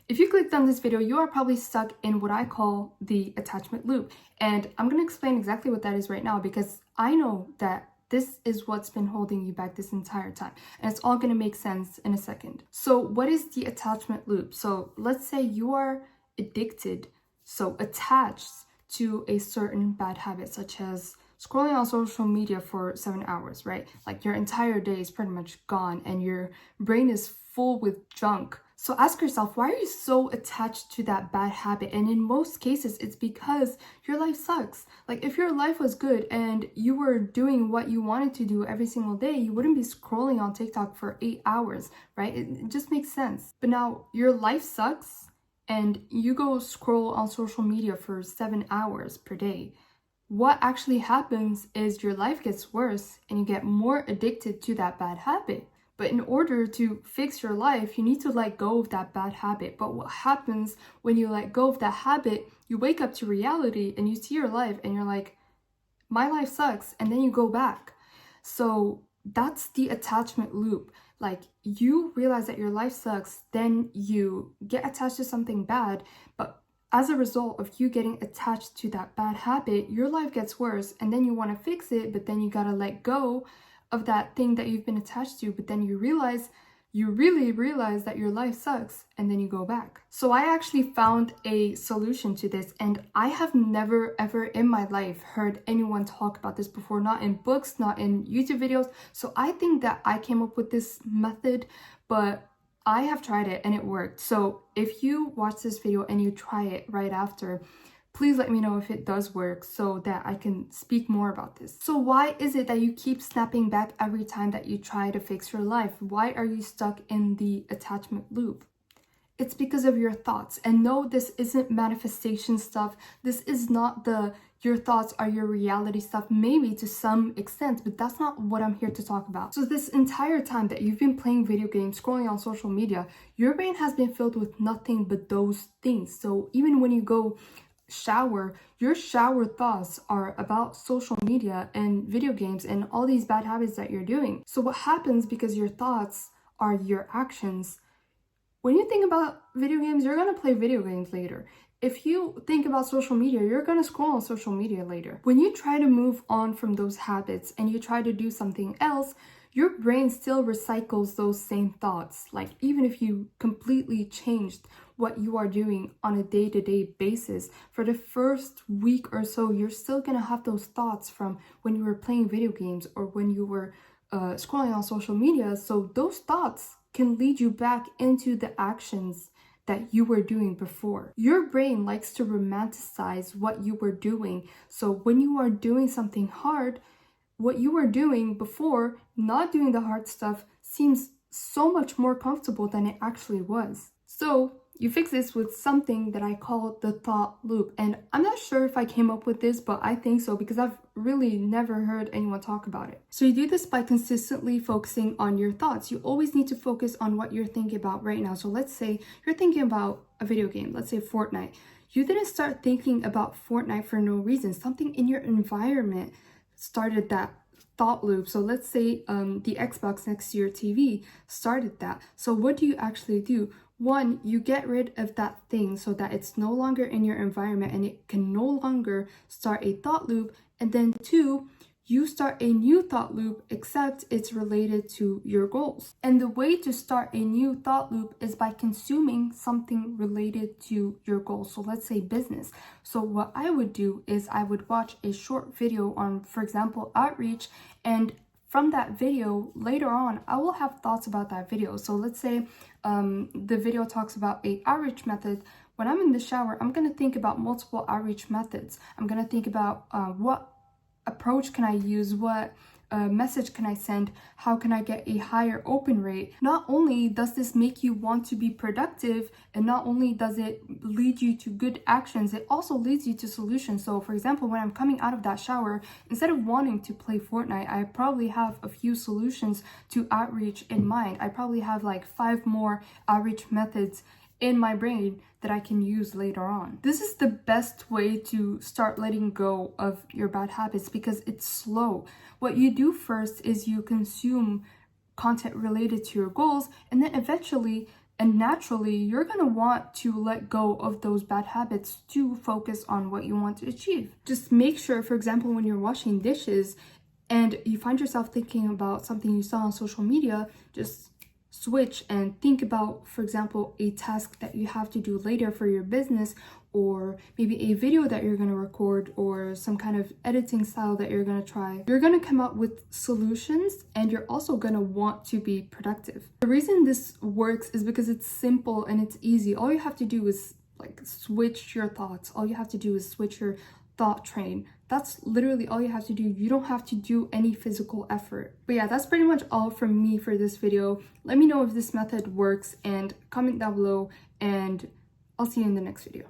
If you clicked on this video, you are probably stuck in what I call the attachment loop. And I'm going to explain exactly what that is right now, because I know that this is what's been holding you back this entire time. And it's all going to make sense in a second. So what is the attachment loop? So let's say you are addicted, so attached to a certain bad habit, such as scrolling on social media for 7 hours, right? Like your entire day is pretty much gone and your brain is full with junk. So ask yourself, why are you so attached to that bad habit? And in most cases, it's because your life sucks. Like if your life was good and you were doing what you wanted to do every single day, you wouldn't be scrolling on TikTok for 8 hours, right? It just makes sense. But now your life sucks and you go scroll on social media for 7 hours per day. What actually happens is your life gets worse and you get more addicted to that bad habit. But in order to fix your life, you need to let go of that bad habit. But what happens when you let go of that habit, you wake up to reality and you see your life and you're like, my life sucks. And then you go back. So that's the attachment loop. Like you realize that your life sucks, then you get attached to something bad. But as a result of you getting attached to that bad habit, your life gets worse. And then you want to fix it, but then you got to let go of that thing that you've been attached to, but then you really realize that your life sucks, and then you go back. So I actually found a solution to this, and I have never ever in my life heard anyone talk about this before, not in books, not in YouTube videos. So I think that I came up with this method, but I have tried it and it worked. So if you watch this video and you try it right after, please let me know if it does work so that I can speak more about this. So why is it that you keep snapping back every time that you try to fix your life? Why are you stuck in the attachment loop? It's because of your thoughts. And no, this isn't manifestation stuff. This is not your thoughts are your reality stuff, maybe to some extent, but that's not what I'm here to talk about. So this entire time that you've been playing video games, scrolling on social media, your brain has been filled with nothing but those things. So even when you go shower, your shower thoughts are about social media and video games and all these bad habits that you're doing. So what happens, because your thoughts are your actions, when you think about video games, you're going to play video games later. If you think about social media, you're going to scroll on social media later. When you try to move on from those habits and you try to do something else, your brain still recycles those same thoughts. Like even if you completely changed what you are doing on a day-to-day basis, for the first week or so, you're still gonna have those thoughts from when you were playing video games or when you were scrolling on social media. So those thoughts can lead you back into the actions that you were doing before. Your brain likes to romanticize what you were doing. So when you are doing something hard, what you were doing before, not doing the hard stuff, seems so much more comfortable than it actually was. So you fix this with something that I call the thought loop. And I'm not sure if I came up with this, but I think so, because I've really never heard anyone talk about it. So you do this by consistently focusing on your thoughts. You always need to focus on what you're thinking about right now. So let's say you're thinking about a video game, let's say Fortnite. You didn't start thinking about Fortnite for no reason. Something in your environment started that thought loop. So let's say the Xbox next to your TV started that. So what do you actually do? One, you get rid of that thing so that it's no longer in your environment and it can no longer start a thought loop. And then two, you start a new thought loop, except it's related to your goals. And the way to start a new thought loop is by consuming something related to your goals. So let's say business. So what I would do is I would watch a short video on, for example, outreach, and from that video, later on, I will have thoughts about that video. So let's say the video talks about a outreach method. When I'm in the shower, I'm going to think about multiple outreach methods. I'm going to think about what approach can I use, what message can I send, how can I get a higher open rate. Not only does this make you want to be productive, and not only does it lead you to good actions, it also leads you to solutions. So for example, when I'm coming out of that shower, instead of wanting to play Fortnite, I probably have a few solutions to outreach in mind. I probably have like 5 more outreach methods in my brain that I can use later on. This is the best way to start letting go of your bad habits, because it's slow. What you do first is you consume content related to your goals, and then eventually And naturally, you're going to want to let go of those bad habits to focus on what you want to achieve. Just make sure, for example, when you're washing dishes and you find yourself thinking about something you saw on social media, just switch and think about, for example, a task that you have to do later for your business, or maybe a video that you're going to record, or some kind of editing style that you're going to try. You're going to come up with solutions, and you're also going to want to be productive. The reason this works is because it's simple and it's easy. All you have to do is like switch your thoughts. All you have to do is switch your thought train. That's literally all you have to do. You don't have to do any physical effort. But yeah, that's pretty much all from me for this video. Let me know if this method works and comment down below, and I'll see you in the next video.